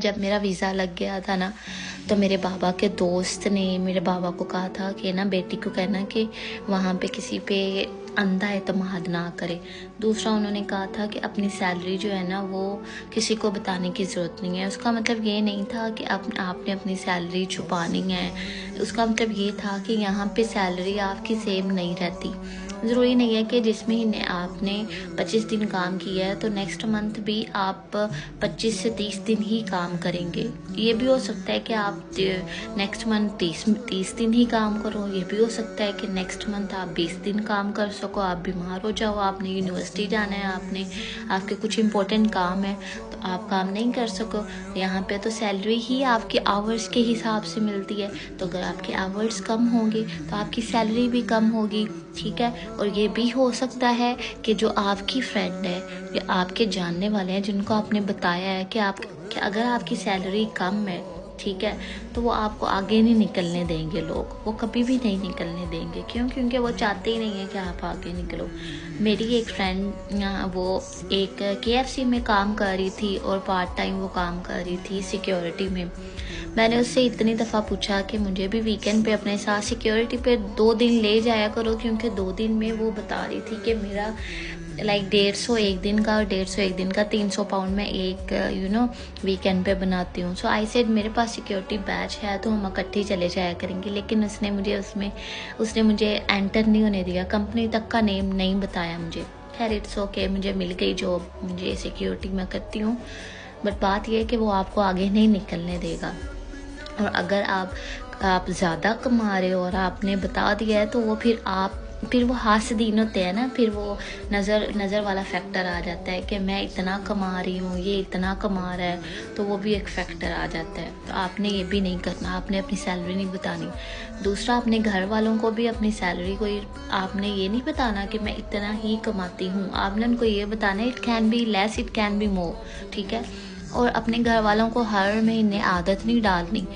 जब मेरा वीज़ा लग गया था ना, तो मेरे बाबा के दोस्त ने मेरे बाबा को कहा था कि ना बेटी को कहना कि वहाँ पे किसी पे अंधा एतमाद ना करे। दूसरा उन्होंने कहा था कि अपनी सैलरी जो है ना वो किसी को बताने की ज़रूरत नहीं है। उसका मतलब ये नहीं था कि आपने अपनी सैलरी छुपानी है। उसका मतलब ये था कि यहाँ पे सैलरी आपकी सेम नहीं रहती। ज़रूरी नहीं है कि जिस महीने आपने 25 दिन काम किया है तो नेक्स्ट मंथ भी आप 25 से 30 दिन ही काम करेंगे। ये भी हो सकता है कि आप नेक्स्ट मंथ 30 दिन ही काम करो। ये भी हो सकता है कि नेक्स्ट मंथ आप 20 दिन काम कर सको। आप बीमार हो जाओ, आपने यूनिवर्सिटी जाना है, आपके कुछ इंपॉर्टेंट काम है तो आप काम नहीं कर सको। यहाँ पे तो सैलरी ही आपके आवर्स के हिसाब से मिलती है, तो अगर आपके आवर्स कम होंगे तो आपकी सैलरी भी कम होगी। ठीक है। और ये भी हो सकता है कि जो आपकी फ्रेंड है या आपके जानने वाले हैं जिनको आपने बताया है कि अगर आपकी सैलरी कम है, ठीक है, तो वो आपको आगे नहीं निकलने देंगे। लोग वो कभी भी नहीं निकलने देंगे। क्यों? क्योंकि वो चाहते ही नहीं है कि आप आगे निकलो। मेरी एक फ्रेंड वो एक KFC में काम कर रही थी और पार्ट टाइम वो काम कर रही थी सिक्योरिटी में। मैंने उससे इतनी दफ़ा पूछा कि मुझे भी वीकेंड पे अपने साथ सिक्योरिटी पे 2 दिन ले जाया करो, क्योंकि 2 दिन में वो बता रही थी कि मेरा लाइक 150 एक दिन का और 150 एक दिन का 300 पाउंड में एक वीकेंड पे बनाती हूँ। सो आई सेड मेरे पास सिक्योरिटी बैच है तो हम इकट्ठे चले जाया करेंगे। लेकिन उसने मुझे एंटर नहीं होने दिया, कंपनी तक का नेम नहीं बताया मुझे। खैर इट्स ओके, मुझे मिल गई जॉब, मुझे सिक्योरिटी में करती हूँ। बट बात यह है कि वो आपको आगे नहीं निकलने देगा। और अगर आप ज़्यादा कमा रहे हो और आपने बता दिया है तो वो फिर वो हासिदीन होते हैं ना, फिर वो नज़र वाला फैक्टर आ जाता है कि मैं इतना कमा रही हूँ, ये इतना कमा रहा है, तो वो भी एक फैक्टर आ जाता है। तो आपने ये भी नहीं करना, आपने अपनी सैलरी नहीं बतानी। दूसरा, अपने घर वालों को भी अपनी सैलरी को आपने ये नहीं बताना कि मैं इतना ही कमाती हूँ। आपने उनको ये बताना it can be less, it can be more. ठीक है। और अपने घर वालों को हर महीने आदत नहीं डालनी।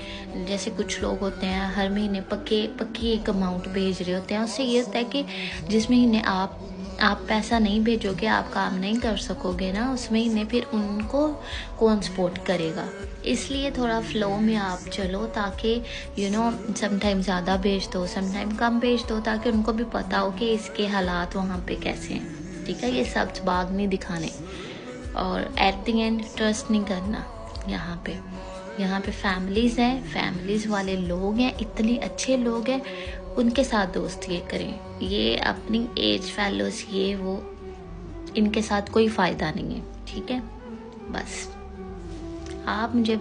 जैसे कुछ लोग होते हैं हर महीने पक्की एक अमाउंट भेज रहे होते हैं। उससे ये होता है कि जिस महीने आप पैसा नहीं भेजोगे, आप काम नहीं कर सकोगे ना उस महीने, फिर उनको कौन सपोर्ट करेगा। इसलिए थोड़ा फ्लो में आप चलो, ताकि समटाइम ज़्यादा भेज दो, समटाइम कम भेज दो, ताकि उनको भी पता हो कि इसके हालात वहाँ पे कैसे हैं। ठीक है। ये सब बाग नहीं दिखाने और एट द एंड ट्रस्ट नहीं करना। यहाँ पे फैमिलीज़ हैं, फैमिलीज़ वाले लोग हैं, इतने अच्छे लोग हैं, उनके साथ दोस्ती करें। ये अपनी एज फेलोज ये वो इनके साथ कोई फ़ायदा नहीं है। ठीक है। बस आप मुझे